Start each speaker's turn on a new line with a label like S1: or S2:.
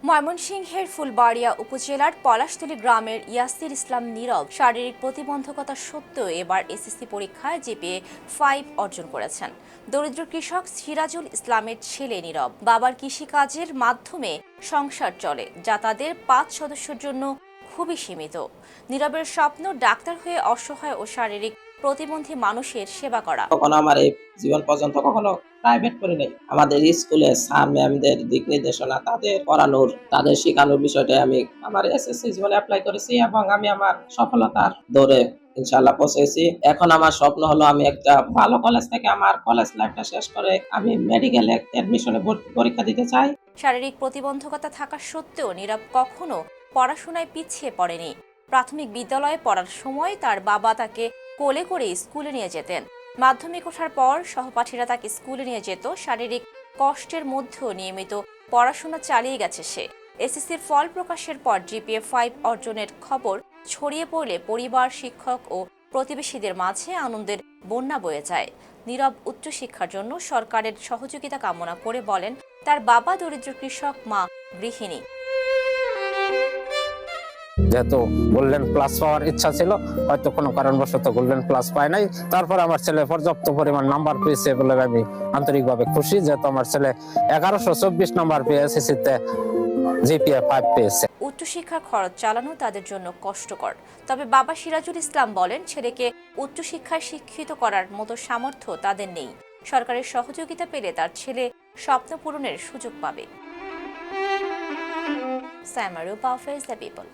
S1: ময়মনসিংহের ফুলবাড়িয়া উপজেলার পলাশতলী গ্রামের ইয়াসির ইসলাম নীরব শারীরিক প্রতিবন্ধকতা সত্ত্বেও এবার এসএসসি পরীক্ষায় জিপিএ 5 অর্জন করেছেন। দরিদ্র কৃষক সিরাজুল ইসলামের ছেলে নীরব বাবার কৃষিকাজের মাধ্যমে সংসার চলে, যা তাদের 5 সদস্যের জন্য খুবই সীমিত। নীরবের স্বপ্ন ডাক্তার হয়ে অসহায় ও শারীরিক প্রতিবন্ধী মানুষের সেবা করা।
S2: কখনো আমার এই জীবন পর্যন্ত কখনো প্রাইভেট করে নেই। আমাদের স্কুলে স্যার ম্যামদের দিক নির্দেশনা, তাদের পড়ানোর, তাদের শেখানোর বিষয়টা আমি আমার এসএসসি জীবনে অ্যাপ্লাই করেছি এবং আমি আমার সফলতার দৌড়ে ইনশাআল্লাহ পৌঁছেছি। এখন আমার স্বপ্ন হলো আমি একটা ভালো কলেজ থেকে আমার কলেজ লাইফটা শেষ করে আমি মেডিকেলে অ্যাডমিশনে পরীক্ষা দিতে চাই।
S1: শারীরিক প্রতিবন্ধকতা থাকা সত্ত্বেও নীরব কখনো পড়াশোনায় পিছিয়ে পড়েনি। প্রাথমিক বিদ্যালয়ে পড়ার সময় তার বাবা তাকে কোলে করে স্কুলে নিয়ে যেতেন। মাধ্যমিক ওঠার পর সহপাঠীরা তাকে স্কুলে নিয়ে যেত। শারীরিক কষ্টের মধ্যেও নিয়মিত পড়াশোনা চালিয়ে গেছে সে। এসএসসির ফল প্রকাশের পর জিপিএ 5 অর্জনের খবর ছড়িয়ে পড়লে পরিবার, শিক্ষক ও প্রতিবেশীদের মাঝে আনন্দের বন্যা বয়ে যায়। নীরব উচ্চশিক্ষার জন্য সরকারের সহযোগিতা কামনা করে বলেন, তার বাবা দরিদ্র কৃষক, মা গৃহিণী।
S3: যেহেতু গোল্ডেন প্লাস পাওয়ার ইচ্ছা ছিল, হয়তো কোনো কারণবশত গোল্ডেন প্লাস পায় নাই, তারপর আমার ছেলে পর্যাপ্ত পরিমাণ নাম্বার পেয়েছে বলে আমি আন্তরিকভাবে খুশি। যেহেতু আমার ছেলে 1124 নাম্বার পেয়ে এসএসসিতে জিপিএ 5 পেয়েছে।
S1: উচ্চশিক্ষার খরচ চালানো তাদের জন্য কষ্টকর। তবে বাবা সিরাজুল ইসলাম বলেন, ছেলেকে উচ্চশিক্ষায় শিক্ষিত করার মতো সামর্থ্য তাদের নেই। সরকারের সহযোগিতা পেলে তার ছেলে স্বপ্ন পূরণের সুযোগ পাবে। সাইমারু পাওয়ার দ্য পিপল।